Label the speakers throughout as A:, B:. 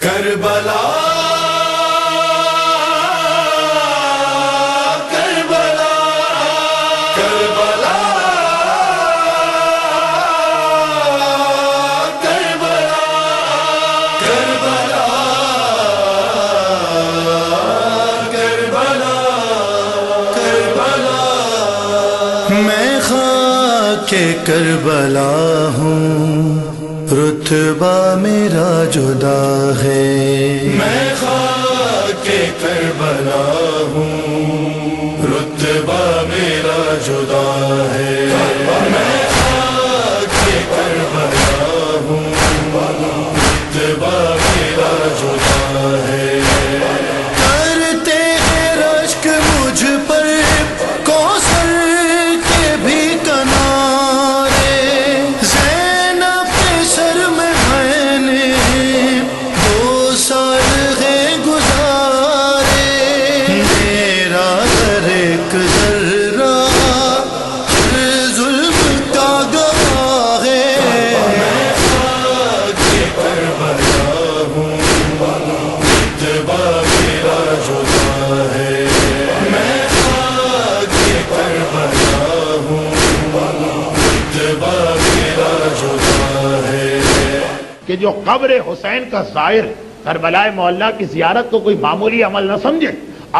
A: کربلا کربلا کربلا کربلا کربلا کربلا کربلا میں خاک کربلا ہوں، رتبہ میرا جدا ہے۔ میں خاک کربلا ہوں، رتبہ میرا جدا ہے۔ میں خاک کربلا ہوں، رتبہ میرا جدا ہے۔ کرتے ہیں رشک مجھ پر کوثر کے بھی کنارے، زینب کے سر میں میں نے 2 سال ہے گزارے۔ میرا ہر ایک ذرہ ظلم کا گواہ ہے۔ میں خاک کربلا ہوں، رتبہ میرا جدا ہے۔ میں خاک کربلا ہوں، رتبہ میرا جدا ہے۔
B: کہ جو قبر حسین کا زائر کربلا معلیٰ کی زیارت کو کوئی معمولی عمل نہ سمجھے،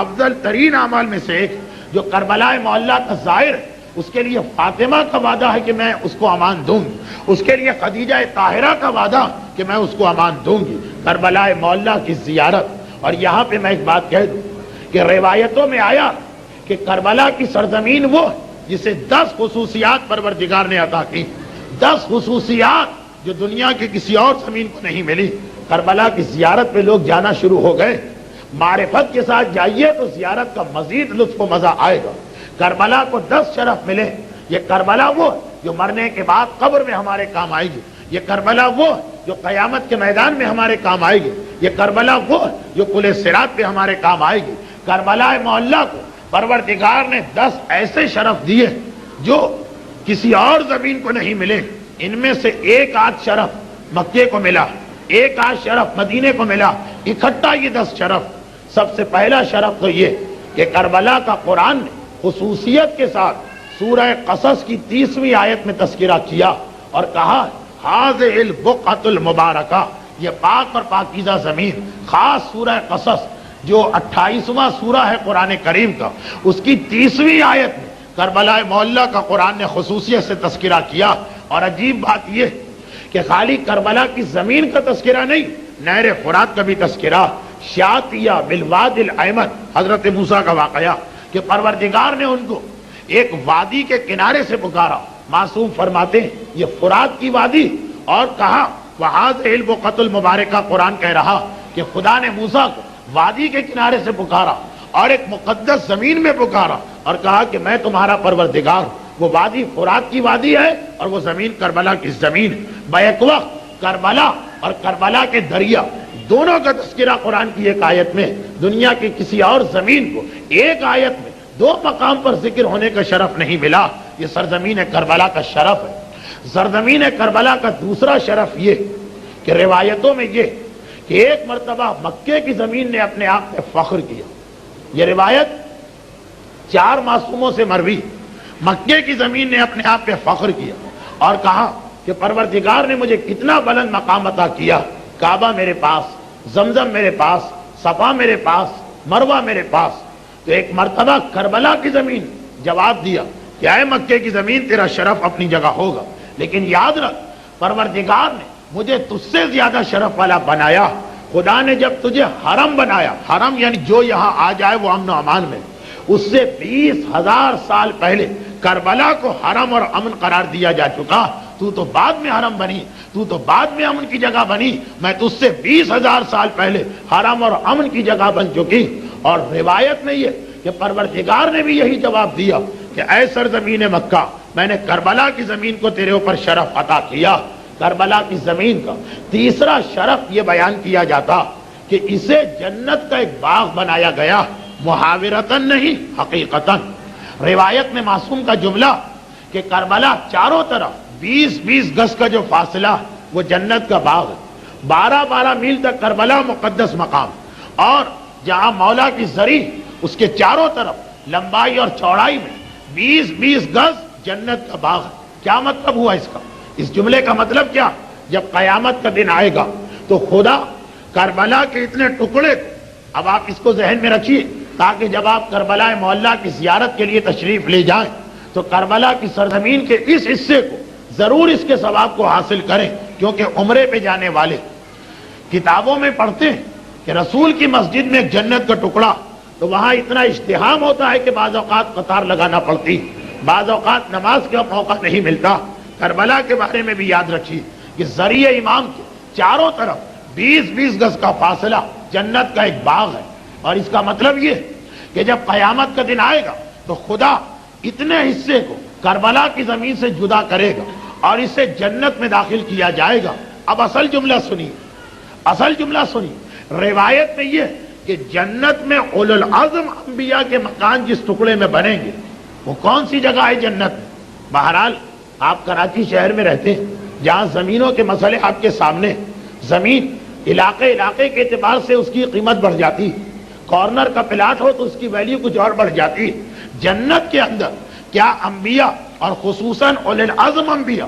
B: افضل ترین اعمال میں سے ایک جو کربلا معلیٰ کا زائر، اس کے لیے فاطمہ کا وعدہ ہے کہ میں اس کو امان دوں گی، اس کے لیے خدیجہ طاہرہ کا وعدہ کہ میں اس کو امان دوں گی، کربلا معلیٰ کی زیارت۔ اور یہاں پہ میں ایک بات کہہ دوں کہ روایتوں میں آیا کہ کربلا کی سرزمین وہ جسے 10 خصوصیات پروردگار نے عطا کی، 10 خصوصیات جو دنیا کے کسی اور زمین کو نہیں ملی۔ کربلا کی زیارت پہ لوگ جانا شروع ہو گئے۔ معرفت کے ساتھ جائیے تو زیارت کا مزید لطف و مزہ آئے گا۔ کربلا کو 10 شرف ملے۔ یہ کربلا وہ جو مرنے کے بعد قبر میں ہمارے کام آئے گی، یہ کربلا وہ جو قیامت کے میدان میں ہمارے کام آئے گی، یہ کربلا وہ جو پل صراط پہ ہمارے کام آئے گی۔ کربلا معلیٰ کو پروردگار نے 10 ایسے شرف دیے جو کسی اور زمین کو نہیں ملے۔ ان میں سے ایک آدھ شرف مکے کو ملا، ایک آدھ شرف مدینے کو ملا، اکٹھا یہ 10 شرف۔ سب سے پہلا شرف تو یہ کہ کربلا کا قرآن نے خصوصیت کے ساتھ سورہ قصص کی 30ویں آیت میں تذکرہ کیا اور کہا ہذہ البقعۃ المبارکہ، یہ پاک اور پاکیزہ زمین۔ خاص سورہ قصص جو 28واں سورہ ہے قرآن کریم کا، اس کی 30ویں آیت میں کربلا معلیٰ کا قرآن نے خصوصیت سے تذکرہ کیا۔ اور عجیب بات یہ کہ خالی کربلا کی زمین کا تذکرہ نہیں، نہر فرات کا بھی تذکرہ۔ شاطیہ بالواد الایمن، حضرت موسیٰ کا واقعہ کہ پروردگار نے ان کو ایک وادی کے کنارے سے پکارا۔ معصوم فرماتے ہیں یہ فرات کی وادی، اور کہا وہذہ البقعۃ المبارکہ، قرآن کہہ رہا کہ خدا نے موسیٰ کو وادی کے کنارے سے پکارا اور ایک مقدس زمین میں پکارا اور کہا کہ میں تمہارا پروردگار ہوں۔ وہ وادی فرات کی وادی ہے اور وہ زمین کربلا کی زمین ہے۔ بیک وقت کربلا اور کربلا کے دریا دونوں کا تذکرہ قرآن کی ایک آیت میں، دنیا کی کسی اور زمین کو ایک آیت میں 2 مقام پر ذکر ہونے کا شرف نہیں ملا۔ یہ سرزمین کربلا کا شرف ہے۔ سرزمین کربلا کا دوسرا شرف یہ کہ روایتوں میں یہ کہ ایک مرتبہ مکے کی زمین نے اپنے آپ پہ فخر کیا۔ یہ روایت 4 معصوموں سے مروی۔ مکے کی زمین نے اپنے آپ پہ فخر کیا اور کہا کہ پروردگار نے مجھے کتنا بلند مقام عطا کیا، کعبہ میرے پاس، زمزم میرے پاس، صفا میرے پاس، مروہ میرے پاس۔ تو ایک مرتبہ کربلا کی زمین جواب دیا کہ اے مکے کی زمین، تیرا شرف اپنی جگہ ہوگا، لیکن یاد رکھ پروردگار نے مجھے تجھ سے زیادہ شرف والا بنایا۔ خدا نے جب تجھے حرم بنایا، حرم یعنی جو یہاں آ جائے وہ امن و امان میں، اس سے 20,000 سال پہلے کربلا کو حرم اور امن قرار دیا جا چکا۔ تو تو بعد میں حرم بنی، تو تو بعد میں امن کی جگہ بنی، میں تجھ سے 20,000 سال پہلے حرم اور امن کی جگہ بن چکی۔ اور روایت میں یہ کہ پروردگار نے بھی یہی جواب دیا کہ اے سرزمین مکہ، میں نے کربلا کی زمین کو تیرے اوپر شرف عطا کیا۔ کربلا کی زمین کا تیسرا شرف یہ بیان کیا جاتا کہ اسے جنت کا ایک باغ بنایا گیا، محاورتاً نہیں حقیقتاً۔ روایت میں معصوم کا جملہ کہ کربلا چاروں طرف 20-20 گز کا جو فاصلہ وہ جنت کا باغ ہے۔ 12 میل تک کربلا مقدس مقام، اور جہاں مولا کی زری اس کے چاروں طرف لمبائی اور چوڑائی میں 20 گز جنت کا باغ ہے۔ کیا مطلب ہوا اس کا؟ اس جملے کا مطلب کیا؟ جب قیامت کا دن آئے گا تو خدا کربلا کے اتنے ٹکڑے کو، اب آپ اس کو ذہن میں رکھیے تاکہ جب آپ کربلا معلیٰ کی زیارت کے لیے تشریف لے جائیں تو کربلا کی سرزمین کے اس حصے کو ضرور اس کے ثواب کو حاصل کریں، کیونکہ عمرے پہ جانے والے کتابوں میں پڑھتے ہیں کہ رسول کی مسجد میں ایک جنت کا ٹکڑا، تو وہاں اتنا اشتہام ہوتا ہے کہ بعض اوقات قطار لگانا پڑتی، بعض اوقات نماز کا موقع نہیں ملتا۔ کربلا کے بارے میں بھی یاد رکھیے کہ ذریعہ امام کے چاروں طرف 20 گز کا فاصلہ جنت کا ایک باغ ہے، اور اس کا مطلب یہ کہ جب قیامت کا دن آئے گا تو خدا اتنے حصے کو کربلا کی زمین سے جدا کرے گا اور اسے جنت میں داخل کیا جائے گا۔ اب اصل جملہ سنیے، اصل جملہ سنیے، روایت میں یہ کہ جنت میں اولو العزم انبیاء کے مکان جس ٹکڑے میں بنیں گے وہ کون سی جگہ ہے جنت میں؟ بہرحال آپ کراچی شہر میں رہتے ہیں جہاں زمینوں کے مسئلے آپ کے سامنے، زمین علاقے کے اعتبار سے اس کی قیمت بڑھ جاتی، کارنر کا پلاٹ ہو تو اس کی ویلیو کچھ اور بڑھ جاتی۔ جنت کے اندر کیا انبیاء اور خصوصاً اولو العزم انبیاء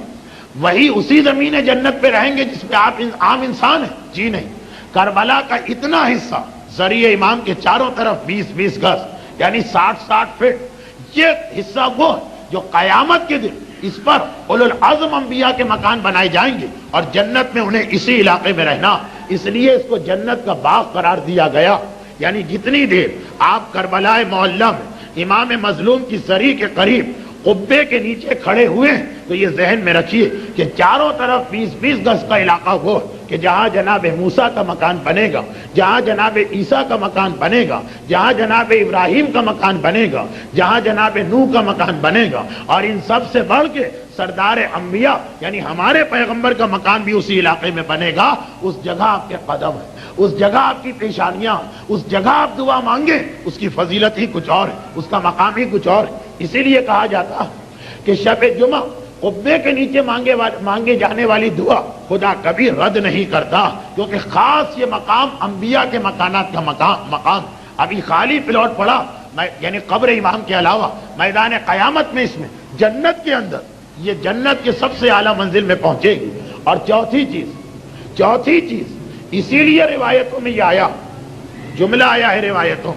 B: وہی اسی زمین جنت پہ رہیں گے جس پہ آپ عام انسان ہیں؟ جی نہیں، کربلا کا اتنا حصہ ذریعہ امام کے چاروں طرف 20 گز یعنی 60 فٹ، یہ حصہ وہ جو قیامت کے دن اس پر اولو العزم انبیاء کے مکان بنائے جائیں گے اور جنت میں انہیں اسی علاقے میں رہنا، اس لیے اس کو جنت کا باغ قرار دیا گیا۔ یعنی جتنی دیر آپ کربلا معلیٰ میں امام مظلوم کی زری کے قریب قبے کے نیچے کھڑے ہوئے ہیں تو یہ ذہن میں رکھیے کہ چاروں طرف 20 گز کا علاقہ وہ کہ جہاں جناب موسیٰ کا مکان بنے گا، جہاں جناب عیسیٰ کا مکان بنے گا، جہاں جناب ابراہیم کا مکان بنے گا، جہاں جناب نوح کا مکان بنے گا، اور ان سب سے بڑھ کے سردار انبیاء یعنی ہمارے پیغمبر کا مکان بھی اسی علاقے میں بنے گا۔ اس جگہ آپ کے قدم ہیں، اس جگہ آپ کی پیشانیاں، اس جگہ آپ دعا مانگیں، اس کی فضیلت ہی کچھ اور ہے، اس کا مقام ہی کچھ اور ہے۔ اسی لیے کہا جاتا ہے کہ شب جمعہ قبے کے نیچے مانگے جانے والی دعا خدا کبھی رد نہیں کرتا، کیونکہ خاص یہ مقام انبیاء کے مکانات کا مقام ابھی خالی پلاٹ پڑا، یعنی قبر امام کے علاوہ میدان قیامت میں اس میں جنت کے اندر یہ جنت کے سب سے اعلیٰ منزل میں پہنچے گی۔ اور چوتھی چیز اسی لیے روایتوں میں یہ آیا، جملہ آیا ہے روایتوں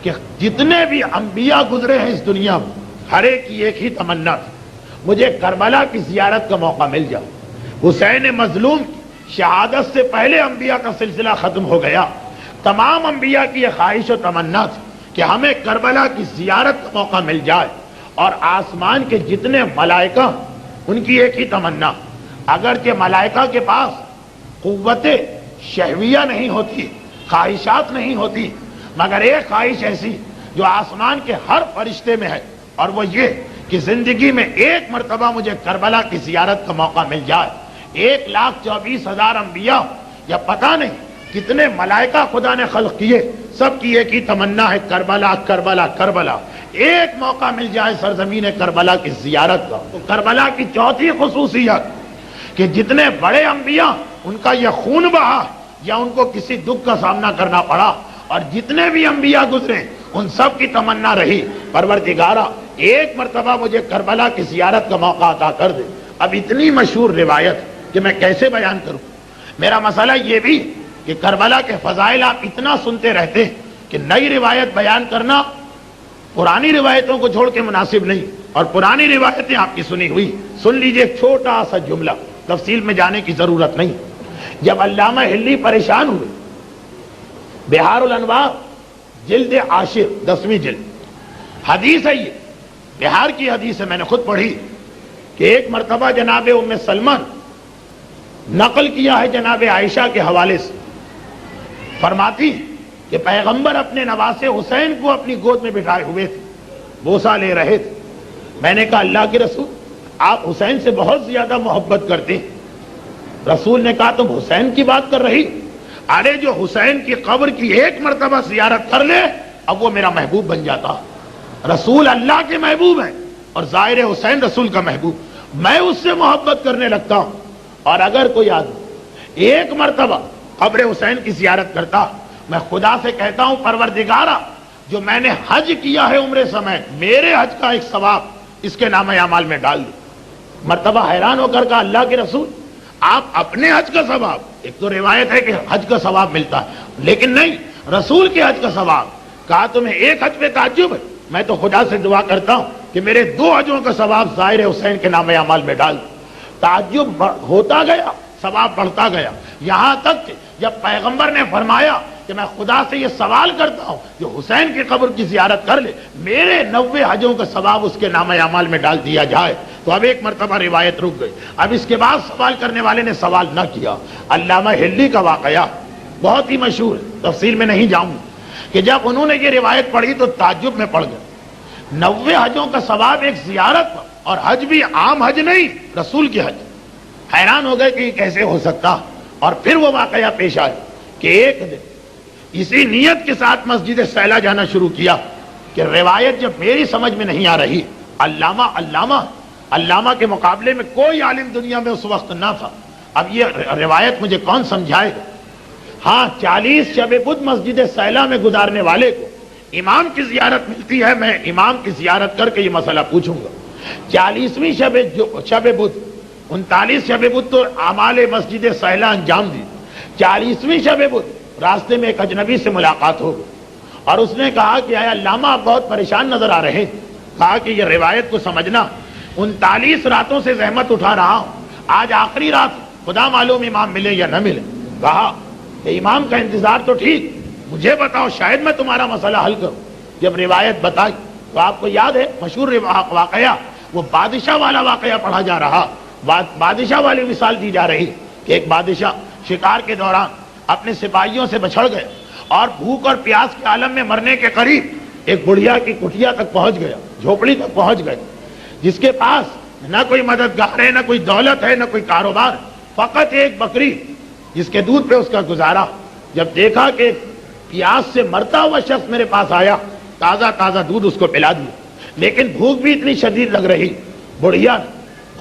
B: کہ جتنے بھی انبیاء گزرے ہیں اس دنیا میں ہر ایک کی ایک ہی تمنا تھی، مجھے کربلا کی زیارت کا موقع مل جائے۔ حسین مظلوم کی شہادت سے پہلے انبیاء کا سلسلہ ختم ہو گیا، تمام انبیاء کی یہ خواہش و تمنا تھی کہ ہمیں کربلا کی زیارت کا موقع مل جائے، اور آسمان کے جتنے ملائکہ ان کی ایک ہی تمنا، اگرچہ ملائکہ کے پاس قوت شہویہ نہیں ہوتی، خواہشات نہیں ہوتی، مگر ایک خواہش ایسی جو آسمان کے ہر فرشتے میں ہے، اور وہ یہ کہ زندگی میں ایک مرتبہ مجھے کربلا کی زیارت کا موقع مل جائے۔ 1,24,000 انبیاء یا پتہ نہیں کتنے ملائکہ خدا نے خلق کیے، سب کی ایک ہی تمنا ہے کربلا کربلا کربلا، ایک موقع مل جائے سرزمین کربلا کی زیارت کا۔ تو کربلا کی چوتھی خصوصیت کہ جتنے بڑے انبیاء ان کا یہ خون بہا یا ان کو کسی دکھ کا سامنا کرنا پڑا، اور جتنے بھی انبیاء گزرے ان سب کی تمنا رہی پروردگارہ ایک مرتبہ مجھے کربلا کی زیارت کا موقع عطا کر دے۔ اب اتنی مشہور روایت کہ میں کیسے بیان کروں۔ میرا مسئلہ یہ بھی کہ کربلا کے فضائل آپ اتنا سنتے رہتے ہیں کہ نئی روایت بیان کرنا پرانی روایتوں کو چھوڑ کے مناسب نہیں، اور پرانی روایتیں آپ کی سنی ہوئی۔ سن لیجئے ایک چھوٹا سا جملہ، تفصیل میں جانے کی ضرورت نہیں۔ جب علامہ ہلی پریشان ہوئے، بہار الانوار جلد 10 10ویں جلد، حدیث ہے، یہ بہار کی حدیث ہے، میں نے خود پڑھی کہ ایک مرتبہ جناب ام سلمہ نقل کیا ہے جناب عائشہ کے حوالے سے، فرماتی کہ پیغمبر اپنے نواسے حسین کو اپنی گود میں بٹھائے ہوئے تھے، بوسہ لے رہے تھے۔ میں نے کہا اللہ کے رسول آپ حسین سے بہت زیادہ محبت کرتے ہیں۔ رسول نے کہا تم حسین کی بات کر رہی؟ ارے جو حسین کی قبر کی ایک مرتبہ زیارت کر لے اب وہ میرا محبوب بن جاتا۔ رسول اللہ کے محبوب ہیں اور ظاہر حسین رسول کا محبوب، میں اس سے محبت کرنے لگتا ہوں۔ اور اگر کوئی آدمی ایک مرتبہ قبر حسین کی زیارت کرتا، میں خدا سے کہتا ہوں پروردگارا جو میں نے حج کیا ہے عمر سمیت، میرے حج کا ایک ثواب اس کے نام اعمال میں ڈال دو۔ مرتبہ حیران ہو کر کہا اللہ کے رسول آپ اپنے حج کا ثواب، ایک تو روایت ہے کہ حج کا ثواب ملتا ہے لیکن نہیں رسول کے حج کا ثواب، کہا تمہیں ایک حج پہ تعجب ہے، میں تو خدا سے دعا کرتا ہوں کہ میرے 2 حجوں کا ثواب ظاہر حسین کے نام اعمال میں ڈال دو۔ تعجب ہوتا گیا، ثواب بڑھتا گیا، یہاں تک کہ جب پیغمبر نے فرمایا کہ میں خدا سے یہ سوال کرتا ہوں جو حسین کی قبر کی زیارت کر لے میرے 90 حجوں کا ثواب اس کے نام اعمال میں ڈال دیا جائے، تو اب ایک مرتبہ روایت رک گئی۔ اب اس کے بعد سوال کرنے والے نے سوال نہ کیا۔ علامہ ہلی کا واقعہ بہت ہی مشہور ہے، تفصیل میں نہیں جاؤں کہ جب انہوں نے یہ روایت پڑھی تو تعجب میں پڑ گئے۔ 90 حجوں کا ثواب ایک زیارت پر، اور حج بھی عام حج نہیں، رسول کی حج۔ حیران ہو گئے کہ یہ کیسے ہو سکتا، اور پھر وہ واقعہ پیش آئے کہ ایک دن اسی نیت کے ساتھ مسجد سیلا جانا شروع کیا کہ روایت جب میری سمجھ میں نہیں آ رہی، علامہ کے مقابلے میں کوئی عالم دنیا میں اس وقت نہ تھا، اب یہ روایت مجھے کون سمجھائے گا؟ ہاں 40 شب بدھ مسجد سیلا میں گزارنے والے کو امام کی زیارت ملتی ہے، میں امام کی زیارت کر کے یہ مسئلہ پوچھوں گا۔ 40ویں شب بدھ 39 شب بدھ تو اعمال مسجد سیلا انجام دی، 40ویں شب بدھ راستے میں ایک اجنبی سے ملاقات ہو گئی اور اس نے کہا کہ اے علامہ آپ بہت پریشان نظر آ رہے ہیں، کہا کہ یہ روایت کو سمجھنا 39 راتوں سے زحمت اٹھا رہا ہوں، آج آخری رات خدا معلوم امام ملے یا نہ ملے۔ کہا کہ امام کا انتظار تو ٹھیک، مجھے بتاؤ شاید میں تمہارا مسئلہ حل کروں۔ جب روایت بتائی تو آپ کو یاد ہے مشہور واقعہ، وہ بادشاہ والا واقعہ پڑھا جا رہا، بادشاہ والی مثال دی جا رہی کہ ایک بادشاہ شکار کے دوران اپنے سپاہیوں سے بچھڑ گئے اور بھوک اور پیاس کے عالم میں مرنے کے قریب ایک بڑھیا کی کٹیا تک پہنچ گیا، جھوپڑی تک پہنچ گئے، جس کے پاس نہ کوئی مددگار ہے، نہ کوئی دولت ہے، نہ کوئی کاروبار، فقط ایک بکری جس کے دودھ پہ اس کا گزارا۔ جب دیکھا کہ پیاس سے مرتا ہوا شخص میرے پاس آیا، تازہ دودھ اس کو پلا دیا، لیکن بھوک بھی اتنی شدید لگ رہی، بڑھیا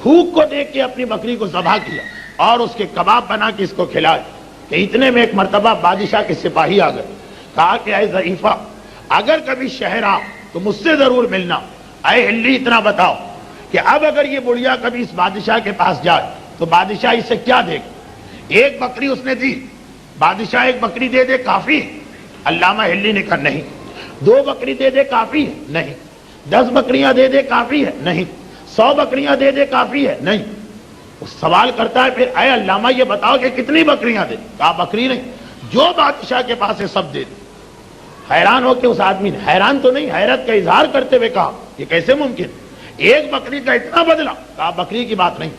B: بھوک کو دیکھ کے اپنی بکری کو ذبح کیا اور اس کے کباب بنا کے اس کو کھلائے کہ اتنے میں ایک مرتبہ بادشاہ کے سپاہی آ گئے، کہا کہ اے ضعیفہ اگر کبھی شہر آ تو مجھ سے ضرور ملنا۔ اے ہلی اتنا بتاؤ کہ اب اگر یہ بڑھیا کبھی اس بادشاہ کے پاس جائے تو بادشاہ اسے کیا دے گا؟ ایک بکری اس نے دی، بادشاہ ایک بکری دے دے کافی؟ علامہ ہلی نے کہا نہیں۔ 2 بکری دے دے کافی ہے؟ نہیں۔ 10 بکریاں دے دے کافی ہے؟ نہیں۔ 100 بکریاں دے دے کافی ہے؟ نہیں۔ سوال کرتا ہے پھر اے علامہ یہ بتاؤ کہ کتنی بکریاں دے؟ کہا بکری نہیں، جو بادشاہ کے پاس ہے سب دے دے۔ حیران ہو کے اس آدمی نے، حیران تو نہیں حیرت کا اظہار کرتے ہوئے کہا یہ کیسے ممکن، ایک بکری کا اتنا بدلا؟ کہا بکری کی بات نہیں،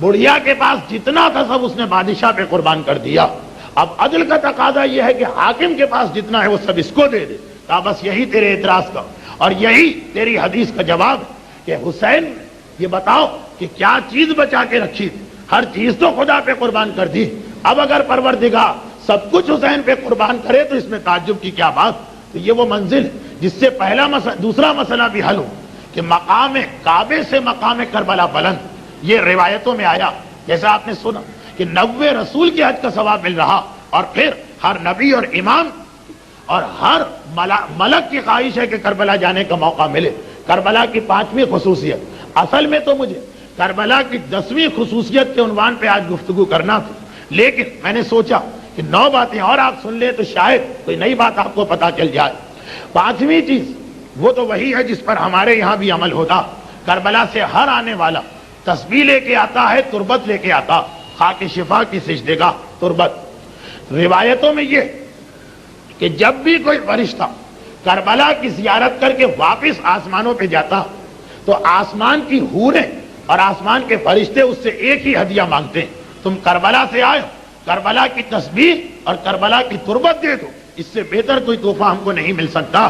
B: بڑھیا کے پاس جتنا تھا سب اس نے بادشاہ پہ قربان کر دیا۔ اب عدل کا تقاضا یہ ہے کہ حاکم کے پاس جتنا ہے وہ سب اس کو دے دے۔ کہا بس یہی تیرے اعتراض کا اور یہی تیری حدیث کا جواب ہے کہ حسین یہ بتاؤ کہ کیا چیز بچا کے رکھی تھی؟ ہر چیز تو خدا پہ قربان کر دی، اب اگر پروردگار سب کچھ حسین پہ قربان کرے تو اس میں تعجب کی کیا بات؟ تو یہ وہ منزل جس سے پہلا دوسرا مسئلہ بھی حل ہو کہ مقام کعبے سے مقام کربلا بلند، یہ روایتوں میں آیا جیسا آپ نے سنا کہ 90 رسول کے حج کا ثواب مل رہا، اور پھر ہر نبی اور امام اور ہر ملک کی خواہش ہے کہ کربلا جانے کا موقع ملے۔ کربلا کی 5ویں خصوصیت، اصل میں تو مجھے کربلا کی 10ویں خصوصیت کے عنوان پہ آج گفتگو کرنا تھی، لیکن میں نے سوچا کہ 9 باتیں اور آپ سن لیں تو شاید کوئی نئی بات آپ کو پتا چل جائے۔ 5ویں چیز وہ تو وہی ہے جس پر ہمارے یہاں بھی عمل ہوتا، کربلا سے ہر آنے والا تسبیح لے کے آتا ہے، تربت لے کے آتا، خاک شفا کی سجدگاہ تربت۔ روایتوں میں یہ کہ جب بھی کوئی فرشتہ کربلا کی زیارت کر کے واپس آسمانوں پہ جاتا تو آسمان کی حوریں اور آسمان کے فرشتے اس سے ایک ہی ہدیہ مانگتے ہیں، تم کربلا سے آئے ہو، کربلا کی تسبیح اور کربلا کی تربت دے دو، اس سے بہتر کوئی تحفہ ہم کو نہیں مل سکتا۔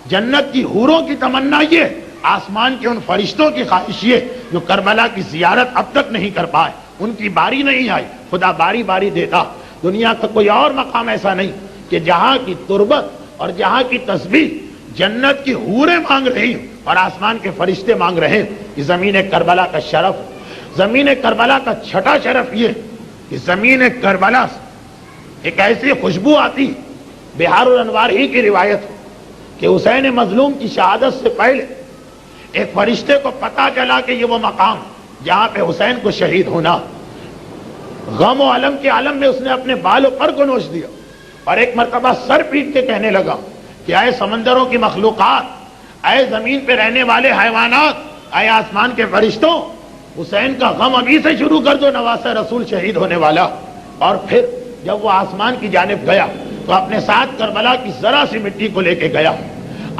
B: جنت کی حوروں کی تمنا یہ، آسمان کے ان فرشتوں کی خواہش یہ جو کربلا کی زیارت اب تک نہیں کر پائے، ان کی باری نہیں آئی، خدا باری باری دیتا۔ دنیا کا کوئی اور مقام ایسا نہیں کہ جہاں کی تربت اور جہاں کی تسبیح جنت کی حوریں مانگ رہی اور آسمان کے فرشتے مانگ رہے ہیں۔ یہ زمین کربلا کا شرف، زمین کربلا کا چھٹا شرف یہ کہ زمین کربلا سے ایک ایسی خوشبو آتی، بہار الانوار ہی کی روایت ہے کہ حسین مظلوم کی شہادت سے پہلے ایک فرشتے کو پتا چلا کہ یہ وہ مقام جہاں پہ حسین کو شہید ہونا، غم و علم کے عالم میں اس نے اپنے بال و پر کو نوچ دیا اور ایک مرتبہ سر پیٹ کے کہنے لگا کہ اے سمندروں کی مخلوقات، اے زمین پہ رہنے والے حیوانات، اے آسمان کے فرشتوں، حسین کا غم ابھی سے شروع کر دو، نواسہ رسول شہید ہونے والا۔ اور پھر جب وہ آسمان کی جانب گیا تو اپنے ساتھ کربلا کی ذرا سی مٹی کو لے کے گیا۔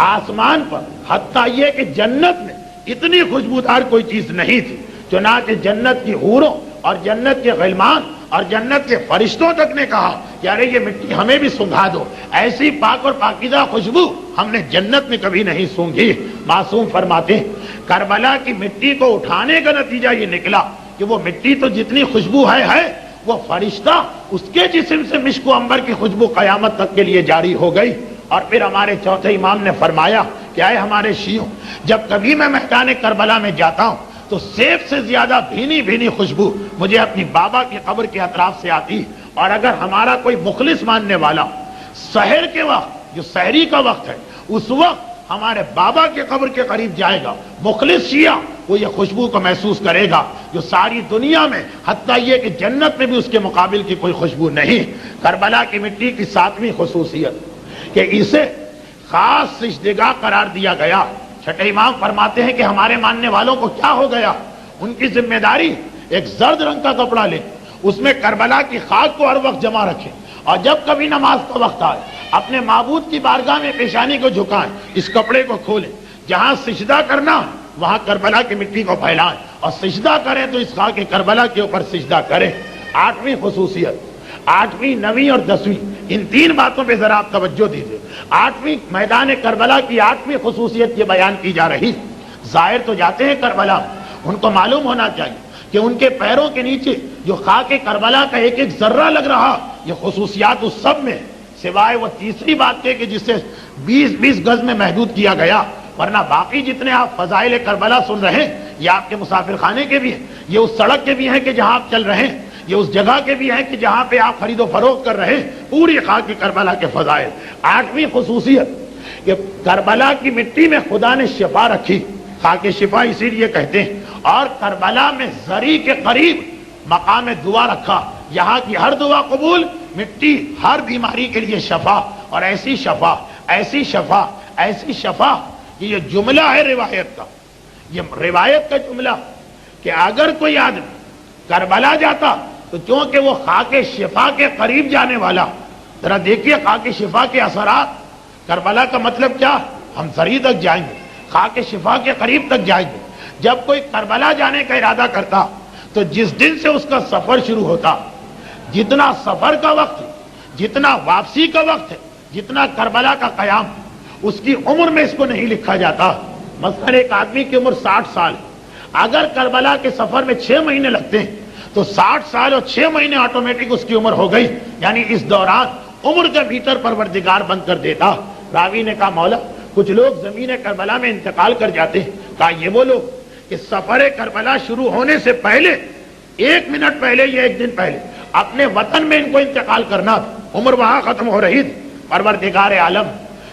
B: آسمان پر حتیٰ یہ کہ جنت میں اتنی خوشبودار کوئی چیز نہیں تھی، چنانچہ جنت کی حوروں اور جنت کے غلمان اور جنت کے فرشتوں تک نے کہا کہ ارے یہ مٹی ہمیں بھی سونگھا دو، ایسی پاک اور پاکیزہ خوشبو ہم نے جنت میں کبھی نہیں سونگھی۔ معصوم فرماتے ہیں کربلا کی مٹی کو اٹھانے کا نتیجہ یہ نکلا کہ وہ مٹی تو جتنی خوشبو ہے وہ فرشتہ اس کے جسم سے مشک و عنبر کی خوشبو قیامت تک کے لیے جاری ہو گئی۔ اور پھر ہمارے چوتھے امام نے فرمایا کہ اے ہمارے شیعوں، جب کبھی میں میدان کربلا میں جاتا ہوں تو سیب سے زیادہ بھینی بھینی خوشبو مجھے اپنی بابا کی قبر کے اطراف سے آتی۔ اور اگر ہمارا کوئی مخلص ماننے والا سحر کے وقت، جو سحری کا وقت ہے، اس وقت ہمارے بابا کی قبر کے قریب جائے گا، مخلص شیعہ، وہ یہ خوشبو کو محسوس کرے گا جو ساری دنیا میں، حتیٰ یہ کہ جنت میں بھی اس کے مقابل کی کوئی خوشبو نہیں۔ کربلا کی مٹی کی ساتویں خصوصیت کہ اسے خاص سجدگاہ قرار دیا گیا۔ چھٹے امام فرماتے ہیں کہ ہمارے ماننے والوں کو کیا ہو گیا، ان کی ذمہ داری ایک زرد رنگ کا کپڑا لے، اس میں کربلا کی خاک کو ہر وقت جمع رکھیں، اور جب کبھی نماز کا وقت آئے اپنے معبود کی بارگاہ میں پیشانی کو جھکائیں، اس کپڑے کو کھولیں، جہاں سجدہ کرنا وہاں کربلا کی مٹی کو پھیلائیں، اور سجدہ کریں تو اس خاک کربلا کے اوپر سجدہ کریں۔ آٹھویں خصوصیت، آٹھویں، نویں اور دسویں، ان تین باتوں پہ ذرا آپ توجہ دیجیے۔ آٹھویں میدان کربلا کی آٹھویں خصوصیت یہ بیان کی جا رہی، زائر تو جاتے ہیں کربلا، ان کو معلوم ہونا چاہیے کہ ان کے پیروں کے نیچے جو خاک کربلا کا ایک ایک ذرہ لگ رہا، یہ خصوصیات اس سب میں، سوائے وہ تیسری بات کے کہ جسے 20 گز میں محدود کیا گیا، ورنہ باقی جتنے آپ فضائل کربلا سن رہے ہیں یہ آپ کے مسافر خانے کے بھی ہیں، یہ اس سڑک کے بھی ہیں کہ جہاں آپ چل رہے ہیں، یہ اس جگہ کے بھی ہیں کہ جہاں پہ آپ خرید و فروخت کر رہے ہیں، پوری خاک کربلا کے فضائل۔ آٹھویں خصوصیت کہ کربلا کی مٹی میں خدا نے شفا رکھی، خاک شفا اسی لیے کہتے ہیں، اور کربلا میں زری کے قریب مقام دعا رکھا، یہاں کی ہر دعا قبول، مٹی ہر بیماری کے لیے شفا، اور ایسی شفا، ایسی شفا، ایسی شفا کہ یہ جملہ ہے روایت کا، یہ روایت کا جملہ کہ اگر کوئی آدمی کربلا جاتا تو چونکہ وہ خاک شفا کے قریب جانے والا، ذرا دیکھیے خاک شفا کے اثرات، کربلا کا مطلب کیا، ہم زری تک جائیں گے، خاک شفا کے قریب تک جائیں گے۔ جب کوئی کربلا جانے کا ارادہ کرتا تو جس دن سے اس کا سفر شروع ہوتا، جتنا سفر کا وقت ہے، جتنا واپسی کا وقت ہے، جتنا کربلا کا قیام، اس کی عمر میں اس کو نہیں لکھا جاتا۔ مثلا ایک آدمی کی عمر 60 سال ہے، اگر کربلا کے سفر میں 6 مہینے لگتے ہیں تو 60 سال اور 6 مہینے آٹومیٹک اس کی عمر ہو گئی، یعنی اس دوران عمر کا میٹر پروردگار بند کر دیتا۔ راوی نے کہا مولا کچھ لوگ زمین کربلا میں انتقال کر جاتے ہیں، کہا یہ وہ لوگ کہ سفر کربلا شروع ہونے سے پہلے 1 منٹ پہلے یا 1 دن پہلے اپنے وطن میں ان کو انتقال کرنا تھا، عمر وہاں ختم ہو رہی تھی۔ پروردگار عالم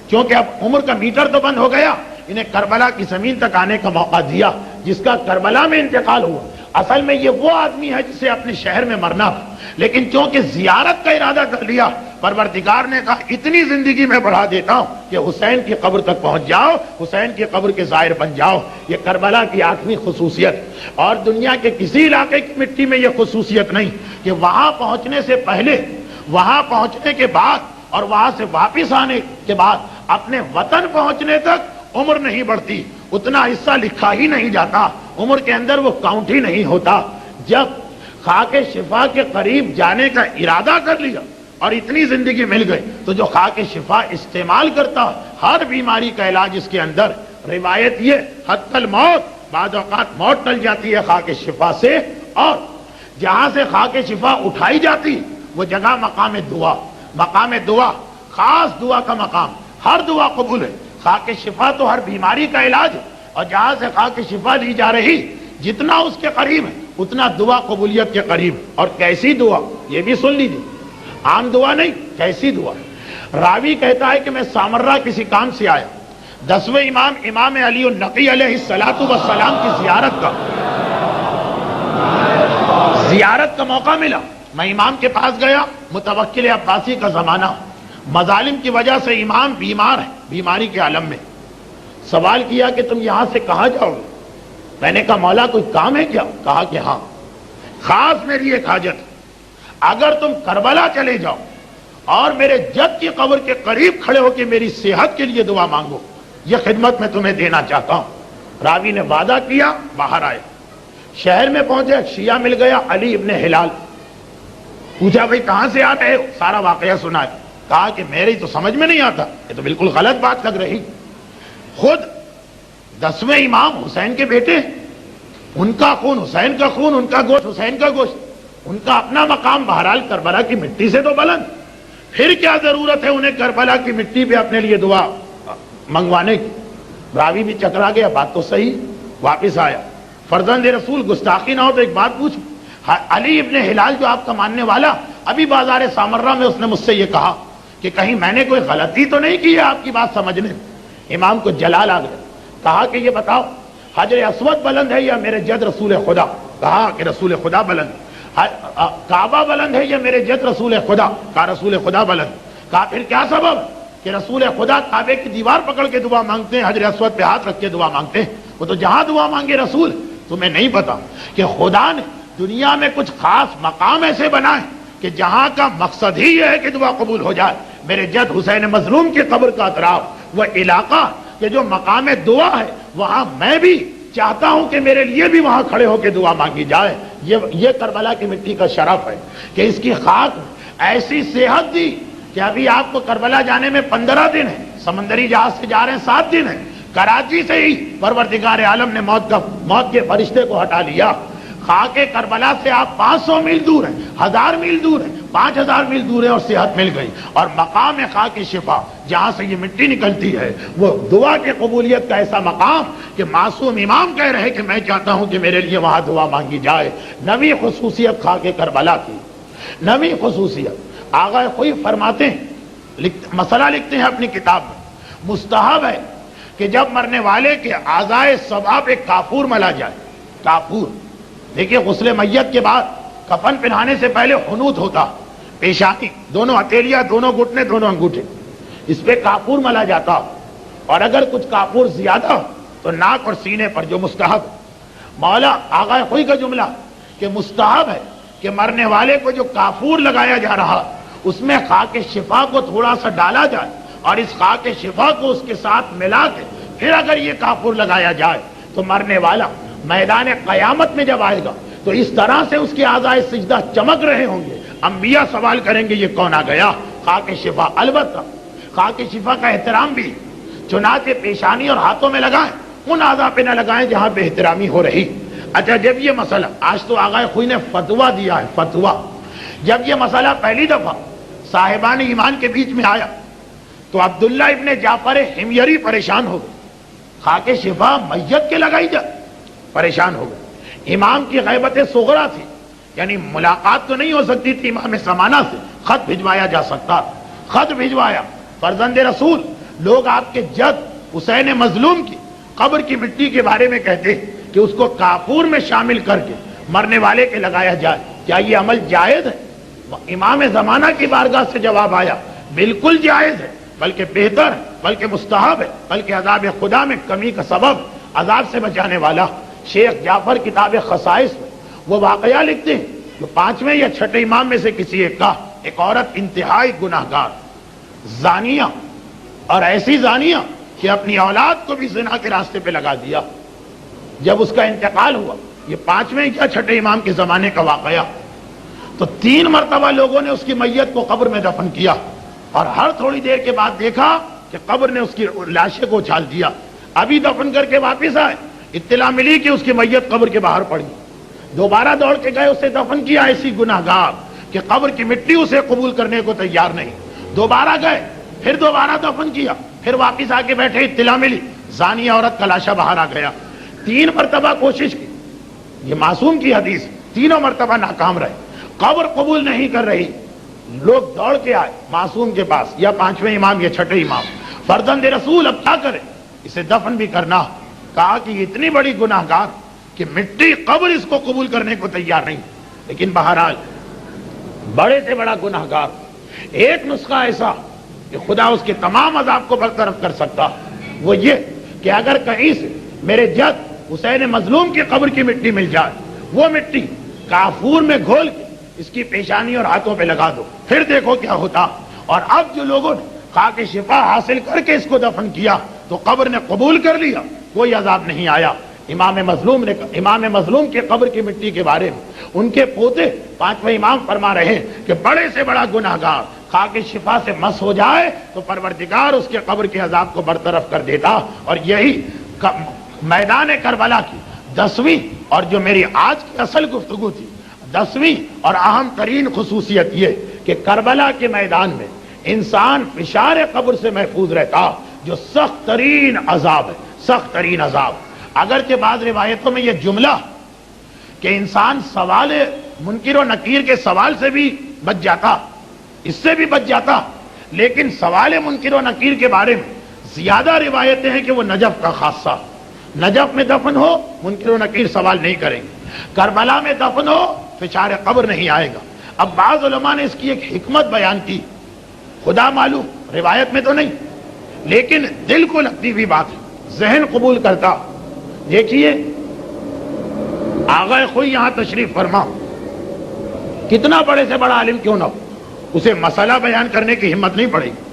B: کیونکہ اب عمر کا میٹر تو بند ہو گیا، انہیں کربلا کی زمین تک آنے کا موقع دیا، جس کا کربلا میں انتقال ہوا۔ اصل میں یہ وہ آدمی ہے جسے اپنے شہر میں مرنا تھا، لیکن چونکہ زیارت کا ارادہ کر لیا، پروردگار نے کہا اتنی زندگی میں بڑھا دیتا ہوں کہ حسین کی قبر تک پہنچ جاؤ، حسین کی قبر کے زائر بن جاؤ۔ یہ کربلا کی 8ویں خصوصیت، اور دنیا کے کسی علاقے کی مٹی میں یہ خصوصیت نہیں کہ وہاں پہنچنے سے پہلے، وہاں پہنچنے کے بعد اور وہاں سے واپس آنے کے بعد اپنے وطن پہنچنے تک عمر نہیں بڑھتی، اتنا حصہ لکھا ہی نہیں جاتا، عمر کے اندر وہ کاؤنٹ ہی نہیں ہوتا۔ جب خاک شفا کے قریب جانے کا ارادہ کر لیا اور اتنی زندگی مل گئی تو جو خاک شفا استعمال کرتا، ہر بیماری کا علاج اس کے اندر۔ روایت یہ حتی الموت، بعض اوقات موت ٹل جاتی ہے خاک شفا سے، اور جہاں سے خاک شفا اٹھائی جاتی وہ جگہ مقام دعا، مقام دعا خاص دعا کا مقام، ہر دعا قبول ہے۔ خاک شفا تو ہر بیماری کا علاج ہے، اور جہاں سے خاک شفا لی جا رہی جتنا اس کے قریب ہے اتنا دعا قبولیت کے قریب. اور کیسی دعا یہ بھی سن لیجیے, عام دعا نہیں, کیسی دعا. راوی کہتا ہے کہ میں سامرہ کسی کام سے آیا, 10ویں امام امام علی النقی علیہ الصلوۃ والسلام کی زیارت کا موقع ملا. میں امام کے پاس گیا, متوکل عباسی کا زمانہ, مظالم کی وجہ سے امام بیمار ہے, بیماری کے عالم میں. سوال کیا کہ تم یہاں سے کہاں جاؤ گے؟ میں نے کہا مولا کوئی کام ہے کیا؟ کہا کہ ہاں, خاص میری ایک حاجت, اگر تم کربلا چلے جاؤ اور میرے جد کی قبر کے قریب کھڑے ہو کے میری صحت کے لیے دعا مانگو, یہ خدمت میں تمہیں دینا چاہتا ہوں. راوی نے وعدہ کیا, باہر آئے, شہر میں پہنچے, شیعہ مل گیا علی ابن ہلال. پوچھا بھائی کہاں سے آتے ہو؟ سارا واقعہ سنا ہے. کہا کہ میری تو سمجھ میں نہیں آتا, یہ تو بالکل غلط بات لگ رہی. خود 10ویں امام حسین کے بیٹے, ان کا خون حسین کا خون, ان کا گوشت حسین کا گوشت, ان کا اپنا مقام بہرحال کربلا کی مٹی سے تو بلند. پھر کیا ضرورت ہے انہیں کربلا کی مٹی پہ اپنے لیے دعا منگوانے کی؟ راوی بھی چکرا گیا, بات تو صحیح. واپس آیا, فرزند رسول گستاخی نہ ہو تو ایک بات پوچھوں, علی ابن ہلال جو آپ کا ماننے والا, ابھی بازار سامرہ میں اس نے مجھ سے یہ کہا کہ کہیں میں نے کوئی غلطی تو نہیں کی ہے آپ کی بات سمجھنے میں. امام کو جلال آ گیا, کہا کہ یہ بتاؤ حجر اسود بلند ہے یا میرے جد رسول خدا؟ کہا کہ رسول خدا بلند. کعبہ بلند ہے یا میرے جد رسول خدا؟ کہا رسول خدا بلند. کہا پھر کیا سبب کہ رسول خدا کعبے کی دیوار پکڑ کے دعا مانگتے ہیں, حجر اسود پہ ہاتھ رکھ کے دعا مانگتے ہیں؟ وہ تو جہاں دعا مانگے رسول. تمہیں نہیں پتا کہ خدا نے دنیا میں کچھ خاص مقام ایسے بنائے کہ جہاں کا مقصد ہی یہ ہے کہ دعا قبول ہو جائے. میرے جد حسین مظلوم کی قبر کا اطراف, وہ علاقہ کہ جو مقام دعا ہے, وہاں میں بھی چاہتا ہوں کہ میرے لیے بھی وہاں کھڑے ہو کے دعا مانگی جائے. یہ کربلا کی مٹی کا شرف ہے کہ اس کی خاک ایسی صحت دی کہ ابھی آپ کو کربلا جانے میں 15 دن ہے, سمندری جہاز سے جا رہے ہیں 7 دن ہے. کراچی سے ہی پروردگار عالم نے موت کے فرشتے کو ہٹا لیا. خاک کربلا سے آپ 500 میل دور ہیں, 1000 میل دور ہیں, 5000 میل دور ہیں, اور صحت مل گئی. اور مقام خاک شفا جہاں سے یہ مٹی نکلتی ہے, وہ دعا کی قبولیت کا ایسا مقام کہ معصوم امام کہہ رہے کہ میں چاہتا ہوں کہ میرے لیے وہاں دعا مانگی جائے. نویں خصوصیت خاک کربلا کی, نویں خصوصیت. آغا خوئی فرماتے ہیں, مسئلہ لکھتے ہیں اپنی کتاب میں, مستحب ہے کہ جب مرنے والے کے اعضائے سبع پہ کافور ملا جائے. کافور دیکھیے, غسل میت کے بعد کفن پہنانے سے پہلے حنوط ہوتا, پیشانی, دونوں ہتھیلیاں, دونوں گھٹنے, دونوں انگوٹھے, اس پہ کافور ملا جاتا. اور اگر کچھ کافور زیادہ ہو تو ناک اور سینے پر, جو مستحب. مولا آغا خوئی کا جملہ کہ مستحب ہے کہ مرنے والے کو جو کافور لگایا جا رہا اس میں خاک شفا کو تھوڑا سا ڈالا جائے, اور اس خاک شفا کو اس کے ساتھ ملا کے پھر اگر یہ کافور لگایا جائے تو مرنے والا میدان قیامت میں جب آئے گا تو اس طرح سے اس کے اعضائے سجدہ چمک رہے ہوں گے, انبیاء سوال کریں گے یہ کون آ گیا. خاک شفا, البتہ خاک شفا کا احترام بھی, چنانچہ پیشانی اور ہاتھوں میں لگائیں, ان اعضاء پہ نہ لگائیں جہاں بے احترامی ہو رہی. اچھا, جب یہ مسئلہ, آج تو آغا خوئی نے فتویٰ دیا ہے, فتویٰ, جب یہ مسئلہ پہلی دفعہ صاحبان ایمان کے بیچ میں آیا تو عبداللہ ابن جعفر حمیری پریشان ہو گئے. خاک شفا میت کے لگائی جائے, پریشان ہو گئے. امام کی غیبت صغرا تھی, یعنی ملاقات تو نہیں ہو سکتی تھی امام زمانہ سے, خط بھجوایا جا سکتا. خط بھجوایا, فرزند رسول, لوگ آپ کے جد حسین مظلوم کی قبر کی مٹی کے بارے میں کہتے کہ اس کو کافور میں شامل کر کے مرنے والے کے لگایا جائے. کیا یہ عمل جائز ہے؟ امام زمانہ کی بارگاہ سے جواب آیا, بالکل جائز ہے, بلکہ بہتر ہے, بلکہ مستحب ہے, بلکہ عذاب خدا میں کمی کا سبب, عذاب سے بچانے والا. شیخ جعفر کتاب خصائص میں وہ واقعہ لکھتے ہیں جو 5ویں یا 6ٹھے امام میں سے کسی ایک کا. ایک عورت انتہائی گناہگار, زانیہ, اور ایسی زانیہ کہ اپنی اولاد کو بھی زنا کے راستے پہ لگا دیا. جب اس کا انتقال ہوا, یہ 5ویں یا 6ٹھے امام کے زمانے کا واقعہ, تو 3 مرتبہ لوگوں نے اس کی میت کو قبر میں دفن کیا, اور ہر تھوڑی دیر کے بعد دیکھا کہ قبر نے اس کی لاشیں کو اچھال دیا. ابھی دفن کر کے واپس آئے, اطلاع ملی کہ اس کی میت قبر کے باہر پڑی. دوبارہ دوڑ کے گئے, اسے دفن کیا. ایسی گناہگار کہ قبر کی مٹی اسے قبول کرنے کو تیار نہیں. دوبارہ گئے, پھر دوبارہ دفن کیا, پھر واپس آ کے بیٹھے, اطلاع ملی زانی عورت کا لاشا باہر آ گیا. 3 مرتبہ کوشش کی, یہ معصوم کی حدیث ہے، تینوں مرتبہ ناکام رہے، قبر قبول نہیں کر رہی، لوگ دوڑ کے آئے معصوم کے پاس، یا پانچویں امام یا چھٹے امام، فرزند رسول اب کیا کرے، اسے دفن بھی کرنا، کہا کہ یہ اتنی بڑی گناہگار کہ مٹی قبر اس کو قبول کرنے کو تیار نہیں، لیکن بہرحال بڑے سے بڑا گناہگار، ایک نسخہ ایسا کہ خدا اس کے تمام عذاب کو برطرف کر سکتا، وہ یہ کہ اگر کہیں سے میرے جد حسین مظلوم کی قبر کی مٹی مل جائے، وہ مٹی کافور میں گھول کے اس کی پیشانی اور ہاتھوں پہ لگا دو، پھر دیکھو کیا ہوتا۔ اور اب جو لوگوں نے خاک شفا حاصل کر کے اس کو دفن کیا تو قبر نے قبول کر لیا، کوئی عذاب نہیں آیا۔ امام مظلوم کے قبر کی مٹی کے بارے میں ان کے پوتے پانچویں امام فرما رہے ہیں کہ بڑے سے بڑا گناہگار خاک شفا سے مس ہو جائے تو پروردگار اس کے قبر کے عذاب کو برطرف کر دیتا۔ اور یہی میدان کربلا کی 10ویں اور جو میری آج کی اصل گفتگو تھی، 10ویں اور اہم ترین خصوصیت یہ کہ کربلا کے میدان میں انسان فشار قبر سے محفوظ رہتا، جو سخت ترین عذاب ہے، سخت ترین عذاب۔ اگرچہ بعض روایتوں میں یہ جملہ کہ انسان سوال منکر و نکیر کے سوال سے بھی بچ جاتا، اس سے بھی بچ جاتا، لیکن سوال منکر و نکیر کے بارے میں زیادہ روایتیں ہیں کہ وہ نجف کا خاصہ، نجف میں دفن ہو منکر و نکیر سوال نہیں کریں گے، کربلا میں دفن ہو فشار قبر نہیں آئے گا۔ اب بعض علماء نے اس کی ایک حکمت بیان کی، خدا معلوم، روایت میں تو نہیں، لیکن دل کو لگتی ہوئی بات ہے، ذہن قبول کرتا۔ دیکھیے آغا خوئی یہاں تشریف فرما، کتنا بڑے سے بڑا عالم کیوں نہ ہو، اسے مسئلہ بیان کرنے کی ہمت نہیں پڑے گی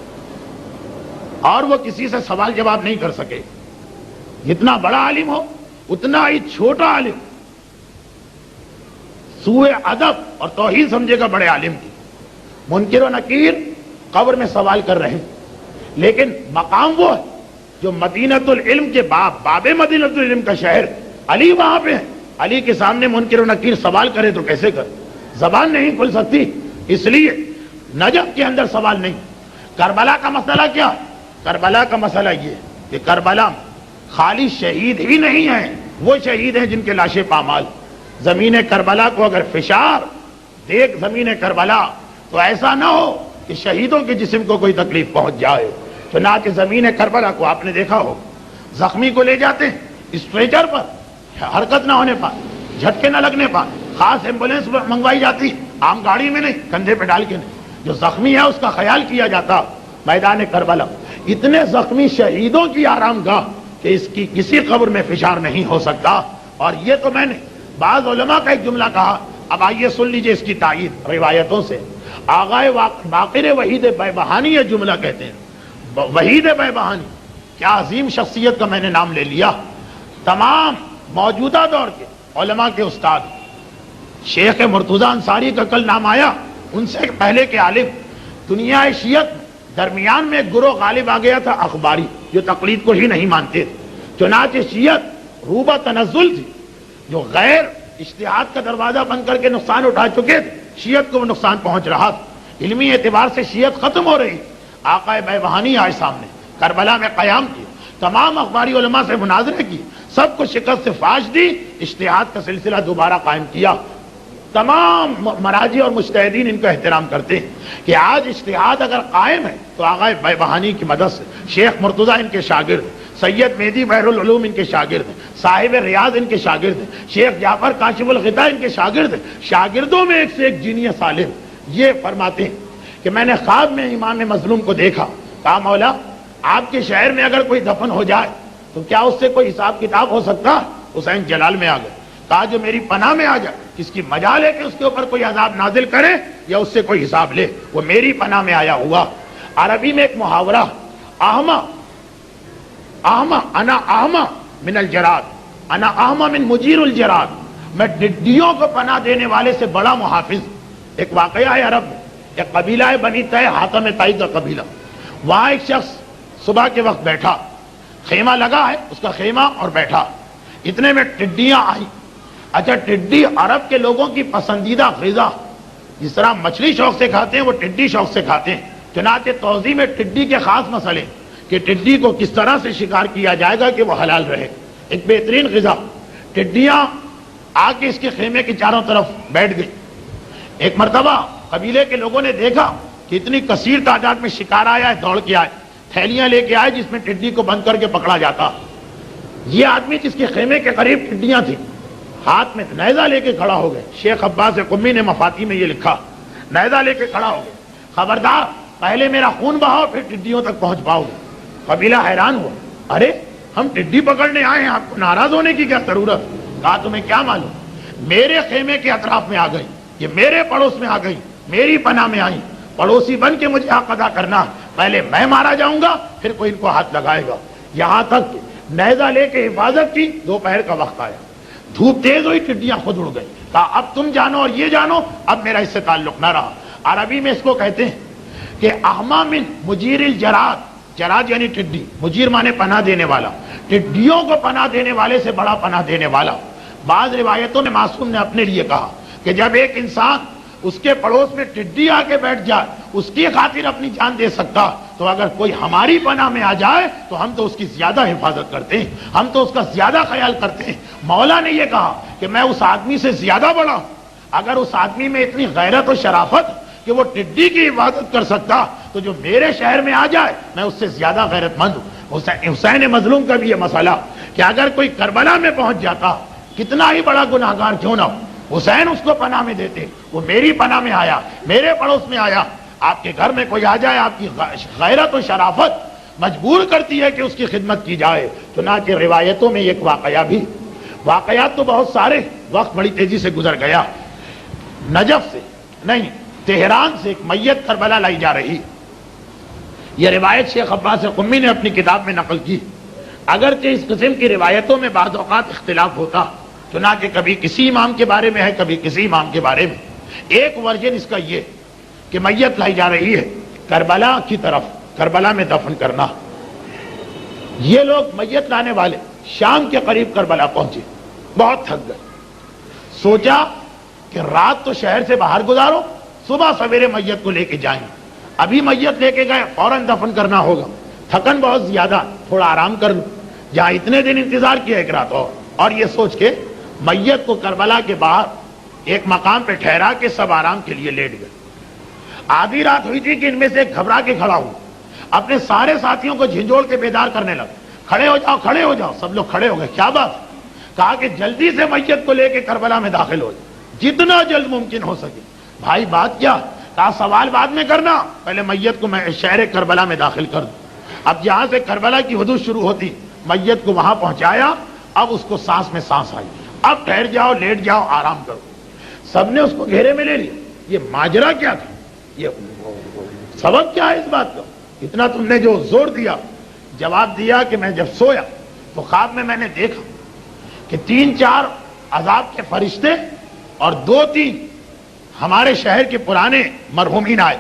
B: اور وہ کسی سے سوال جواب نہیں کر سکے، جتنا بڑا عالم ہو اتنا ہی چھوٹا عالم سوء ادب اور توہین سمجھے گا بڑے عالم کی۔ منکر و نکیر قبر میں سوال کر رہے ہیں، لیکن مقام وہ ہے جو مدینۃ العلم کے باب مدینۃ العلم کا شہر علی وہاں پہ ہے، علی کے سامنے منکر و نکیر سوال کرے تو کیسے کرے، زبان نہیں کھل سکتی، اس لیے نجف کے اندر سوال نہیں۔ کربلا کا مسئلہ کیا؟ کربلا کا مسئلہ یہ ہے کہ کربلا میں خالی شہید ہی نہیں ہیں، وہ شہید ہیں جن کے لاشیں پامال۔ زمین کربلا کو اگر فشار دیکھ زمین کربلا تو ایسا نہ ہو کہ شہیدوں کے جسم کو کوئی تکلیف پہنچ جائے۔ چنانچہ زمین کربلا کو آپ نے دیکھا ہو، زخمی کو لے جاتے ہیں اسٹریچر پر، حرکت نہ ہونے پر، جھٹکے نہ لگنے پر، خاص ایمبولینس منگوائی جاتی، عام گاڑی میں نہیں، کندھے پہ ڈال کے نہیں، جو زخمی ہے اس کا خیال کیا جاتا۔ میدان کربلا اتنے زخمی شہیدوں کی آرام گاہ کہ اس کی کسی قبر میں فشار نہیں ہو سکتا۔ اور یہ تو میں نے بعض علماء کا ایک جملہ کہا، اب آئیے سن لیجئے اس کی تائید روایتوں سے۔ آغائے باقر وحید بیبہانی یہ جملہ کہتے ہیں، وحید بیبہانی، کیا عظیم شخصیت کا میں نے نام لے لیا۔ تمام موجودہ دور کے علماء کے استاد شیخ مرتضیٰ انصاری کا کل نام آیا، ان سے پہلے کے عالم۔ دنیا شیعت درمیان میں ایک گروہ غالب آ گیا تھا اخباری، جو تقلید کو ہی نہیں مانتے تھے، چنانچہ شیعت روبہ تنزل تھی، جو غیر اجتہاد کا دروازہ بند کر کے نقصان اٹھا چکے تھے، شیعت کو وہ نقصان پہنچ رہا تھا، علمی اعتبار سے شیعت ختم ہو رہی۔ آقا بیبہانی آئے سامنے، کربلا میں قیام کیا، تمام اخباری علماء سے مناظرے کی، سب کو شکست سے فاش دی، اجتہاد کا سلسلہ دوبارہ قائم کیا۔ تمام مراجع اور مجتہدین ان کا احترام کرتے ہیں کہ آج اجتہاد اگر قائم ہے تو آقا بیبہانی کی مدد سے، شیخ مرتضیٰ ان کے شاگرد، سید مہدی بحر العلوم ان کے شاگرد ہیں، صاحب ریاض ان کے شاگرد ہیں، شیخ جعفر کاشف الغطاء ان کے شاگرد ہیں، شاگردوں میں ایک سے ایک جینیس عالم۔ یہ فرماتے ہیں کہ میں نے خواب میں امام مظلوم کو دیکھا، کہا مولا آپ کے شہر میں اگر کوئی دفن ہو جائے تو کیا اس سے کوئی حساب کتاب ہو سکتا؟ حسین جلال میں آ گئے، کہا جو میری پناہ میں آ جائے، کس کی مجال ہے کہ اس کے اوپر کوئی عذاب نازل کرے یا اس سے کوئی حساب لے، وہ میری پناہ میں آیا ہوا۔ عربی میں ایک محاورہ، احما انا احما من الجراد، انا احما من مجیر الجراد، میں ڈڈیوں کو پناہ دینے والے سے بڑا محافظ۔ ایک واقعہ ہے عرب میں، ایک قبیلہ ہے بنی طے، حاتم طائی کا قبیلہ، وہاں ایک شخص صبح کے وقت بیٹھا، خیمہ لگا ہے اس کا خیمہ، اور بیٹھا، اتنے میں ٹڈیاں آئی۔ اچھا ٹڈی عرب کے لوگوں کی پسندیدہ غذا، جس طرح مچھلی شوق سے کھاتے ہیں وہ ٹڈی شوق سے کھاتے ہیں، چنانچہ توضیح میں ٹڈی کے خاص مسئلے کہ ٹڈی کو کس طرح سے شکار کیا جائے گا کہ وہ حلال رہے، ایک بہترین غذا۔ ٹڈیاں آ کے اس کے خیمے کے چاروں طرف بیٹھ گئی۔ ایک مرتبہ قبیلے کے لوگوں نے دیکھا کہ اتنی کثیر تعداد میں شکار آیا ہے، دوڑ کے آئے، تھیلیاں لے کے آئے جس میں ٹڈی کو بند کر کے پکڑا جاتا۔ یہ آدمی جس کے خیمے کے قریب ٹڈیاں تھیں، ہاتھ میں نیزہ لے کے کھڑا ہو گئے۔ شیخ عباس قمی نے مفاتی میں یہ لکھا، نیزہ لے کے کھڑا ہو گئے، خبردار پہلے میرا خون بہاؤ پھر ٹڈیوں تک پہنچ پاؤ گے۔ قبیلہ حیران ہوا، ارے ہم ٹڈی پکڑنے آئے ہیں، آپ کو ناراض ہونے کی کیا ضرورت؟ کہا تمہیں کیا معلوم، میرے خیمے کے اطراف میں آ گئی، یہ میرے پڑوس میں آ گئی، میری پناہ میں آئی، پڑوسی بن کے مجھے حق ادا کرنا، پہلے میں مارا جاؤں گا پھر کوئی ان کو ہاتھ لگائے گا۔ یہاں تک نیزہ لے کے حفاظت کی، دوپہر کا وقت آیا، دھوپ تیز ہوئی، ٹڈیاں خود اڑ گئی۔ کہا اب تم جانو اور یہ جانو، اب میرا اس سے تعلق نہ رہا۔ عربی میں اس کو کہتے ہیں کہ احما من مجیر الجراد، جراد یعنی ٹڈی، مجیر مانے پناہ دینے والا، ٹڈیوں کو پناہ دینے والے سے بڑا پناہ دینے والا۔ بعض روایتوں میں معصوم نے اپنے لیے کہا کہ جب ایک انسان اس کے پڑوس میں ٹڈی آ کے بیٹھ جائے، اس کی خاطر اپنی جان دے سکتا، تو اگر کوئی ہماری پناہ میں آ جائے تو ہم تو اس کی زیادہ حفاظت کرتے ہیں، ہم تو اس کا زیادہ خیال کرتے ہیں۔ مولا نے یہ کہا کہ میں اس آدمی سے زیادہ بڑا ہوں، اگر اس آدمی میں اتنی غیرت و شرافت کہ وہ ٹڈی کی حفاظت کر سکتا، تو جو میرے شہر میں آ جائے میں اس سے زیادہ غیرت مند ہوں۔ حسین مظلوم کا بھی یہ مسئلہ کہ اگر کوئی کربلا میں پہنچ جاتا، کتنا ہی بڑا گناہگار کیوں نہ ہو، حسین اس کو پناہ میں دیتے، وہ میری پناہ میں آیا، میرے پڑوس میں آیا۔ آپ کے گھر میں کوئی آ جائے، آپ کی غیرت و شرافت مجبور کرتی ہے کہ اس کی خدمت کی جائے۔ چنانچہ روایتوں میں ایک واقعہ بھی، واقعات تو بہت سارے، وقت بڑی تیزی سے گزر گیا۔ نجف سے نہیں، تہران سے ایک میت کربلا لائی جا رہی، یہ روایت شیخ عباس قمی نے اپنی کتاب میں نقل کی۔ اگرچہ اس قسم کی روایتوں میں بعض اوقات اختلاف ہوتا، چنانچہ کبھی کسی امام کے بارے میں ہے، کبھی کسی امام کے بارے میں۔ ایک ورژن اس کا یہ کہ میت لائی جا رہی ہے کربلا کی طرف، کربلا میں دفن کرنا۔ یہ لوگ میت لانے والے شام کے قریب کربلا پہنچے، بہت تھک گئے، سوچا کہ رات تو شہر سے باہر گزارو، صبح سویرے میت کو لے کے جائیں، ابھی میت لے کے گئے فوراً دفن کرنا ہوگا، تھکن بہت زیادہ، تھوڑا آرام کر لوں، جہاں اتنے دن انتظار کیا ایک رات اور یہ سوچ کے میت کو کربلا کے باہر ایک مقام پہ ٹھہرا کے سب آرام کے لیے لیٹ گئے۔ آدھی رات ہوئی تھی کہ ان میں سے ایک گھبرا کے کھڑا ہوا، اپنے سارے ساتھیوں کو جھنجھوڑ کے بیدار کرنے لگا، کھڑے ہو جاؤ کھڑے ہو جاؤ۔ سب لوگ کھڑے ہو گئے، کیا بات؟ کہا کہ جلدی سے میت کو لے کے کربلا میں داخل ہو جائے، جتنا جلد ممکن ہو سکے۔ بھائی بات کیا؟ کہا سوال بعد میں کرنا، پہلے میت کو میں شہر کربلا میں داخل کر دوں۔ اب جہاں سے کربلا کی حدود شروع ہوتی، میت کو وہاں پہنچایا، اب اس کو سانس میں سانس آئی، اب ٹھہر جاؤ، لیٹ جاؤ، آرام کرو۔ سب نے اس کو گھیرے میں لے لیا، یہ ماجرا کیا تھا، یہ سبب کیا ہے اس بات کا، اتنا تم نے جو زور دیا؟ جواب دیا کہ میں جب سویا تو خواب میں نے دیکھا کہ 3-4 عذاب کے فرشتے اور 2-3 ہمارے شہر کے پرانے مرحومین آئے،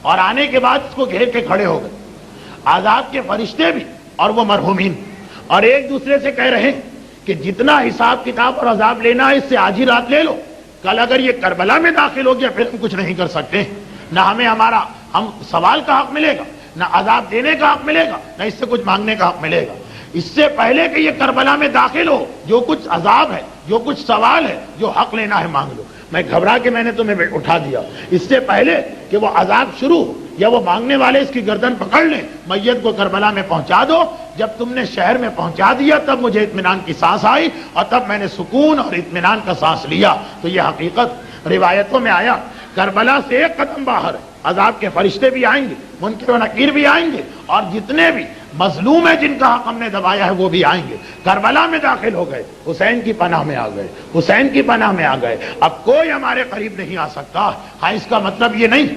B: اور آنے کے بعد اس کو گھیر کے کھڑے ہو گئے، عذاب کے فرشتے بھی اور وہ مرحومین، اور ایک دوسرے سے کہہ رہے ہیں کہ جتنا حساب کتاب اور عذاب لینا ہے اس سے آج ہی رات لے لو، کل اگر یہ کربلا میں داخل ہو گیا پھر ہم کچھ نہیں کر سکتے، نہ ہمیں ہم سوال کا حق ملے گا، نہ عذاب دینے کا حق ملے گا، نہ اس سے کچھ مانگنے کا حق ملے گا۔ اس سے پہلے کہ یہ کربلا میں داخل ہو، جو کچھ عذاب ہے، جو کچھ سوال ہے، جو حق لینا ہے مانگ لو۔ میں گھبرا کے میں نے تمہیں اٹھا دیا، اس سے پہلے کہ وہ عذاب شروع ہو یا وہ مانگنے والے اس کی گردن پکڑ لیں، میت کو کربلا میں پہنچا دو۔ جب تم نے شہر میں پہنچا دیا تب مجھے اطمینان کی سانس آئی، اور تب میں نے سکون اور اطمینان کا سانس لیا۔ تو یہ حقیقت روایتوں میں آیا، کربلا سے ایک قدم باہر ہے، عذاب کے فرشتے بھی آئیں گے، منکر و نکیر بھی آئیں گے، اور جتنے بھی مظلوم ہیں جن کا حق ہم نے دبایا ہے وہ بھی آئیں گے۔ کربلا میں داخل ہو گئے، حسین کی پناہ میں آ گئے، حسین کی پناہ میں آ گئے، اب کوئی ہمارے قریب نہیں آ سکتا۔ ہاں، اس کا مطلب یہ نہیں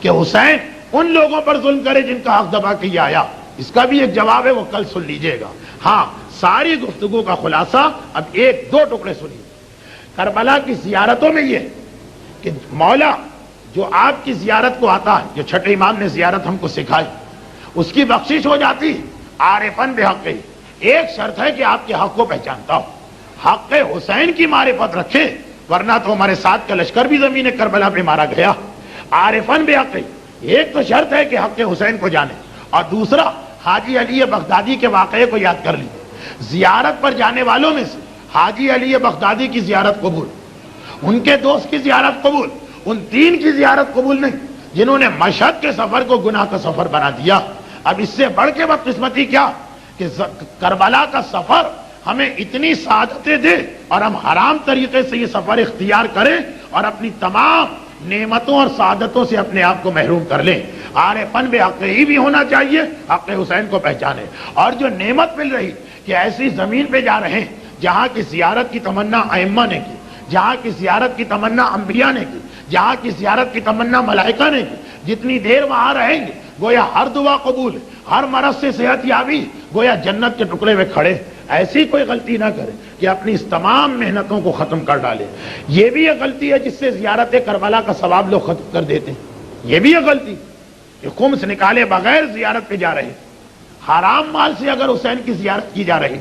B: کہ حسین ان لوگوں پر ظلم کرے جن کا حق دبا کے یہ آیا، اس کا بھی ایک جواب ہے، وہ کل سن لیجئے گا۔ ہاں، ساری گفتگو کا خلاصہ اب 1-2 ٹکڑے سنیے۔ کربلا کی زیارتوں میں یہ کہ مولا جو آپ کی زیارت کو آتا ہے، جو چھٹے امام نے زیارت ہم کو سکھائی، اس کی بخشش ہو جاتی، عارفاً بحقہ۔ ایک شرط ہے کہ آپ کے حق کو پہچانتا ہو، حق حسین کی معرفت رکھے، ورنہ تو ہمارے ساتھ کا لشکر بھی زمین کربلا پہ مارا گیا۔ عارفاً بحقہ، ایک تو شرط ہے کہ حق حسین کو جانے، اور دوسرا حاجی علی بغدادی کے واقعے کو یاد کر لیجیے۔ زیارت پر جانے والوں میں سے حاجی علی بغدادی کی زیارت قبول، ان کے دوست کی زیارت قبول، ان تین کی زیارت قبول نہیں جنہوں نے مشہد کے سفر کو گناہ کا سفر بنا دیا۔ اب اس سے بڑھ کے بدقسمتی کیا کہ کربلا کا سفر ہمیں اتنی سعادتیں دے اور ہم حرام طریقے سے یہ سفر اختیار کریں اور اپنی تمام نعمتوں اور سعادتوں سے اپنے آپ کو محروم کر لیں۔ عارفن بے حق ہی بھی ہونا چاہیے، حق حسین کو پہچانے، اور جو نعمت مل رہی کہ ایسی زمین پہ جا رہے ہیں جہاں کی زیارت کی تمنا ائمہ نے کی، جہاں کی زیارت کی تمنا انبیاء نے کی، جہاں کی زیارت کی تمنا ملائکہ نے کی، جتنی دیر وہاں رہیں گے گویا ہر دعا قبول، ہر مرض سے صحت یابی، گویا جنت کے ٹکڑے میں کھڑے۔ ایسی کوئی غلطی نہ کرے کہ اپنی اس تمام محنتوں کو ختم کر ڈالے۔ یہ بھی ایک غلطی ہے جس سے زیارت کربلا کا ثواب لوگ ختم کر دیتے ہیں، یہ بھی ایک غلطی کہ خمس نکالے بغیر زیارت پہ جا رہے ہیں۔ حرام مال سے اگر حسین کی زیارت کی جا رہی،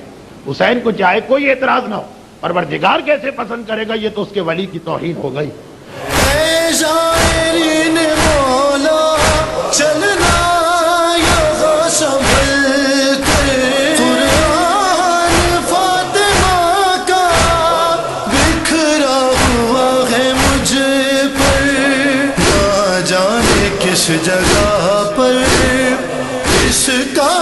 B: حسین کو چاہے کوئی اعتراض نہ ہو، پروردگار کیسے پسند کرے گا؟ یہ تو اس کے ولی کی توہین ہو گئی۔
A: اے شاعرین مولا چلنا یہاں سنبھل کر، قرآن فاطمہ کا بکھرا ہوا ہے مجھ پر، نہ جانے کس جگہ پر اس کا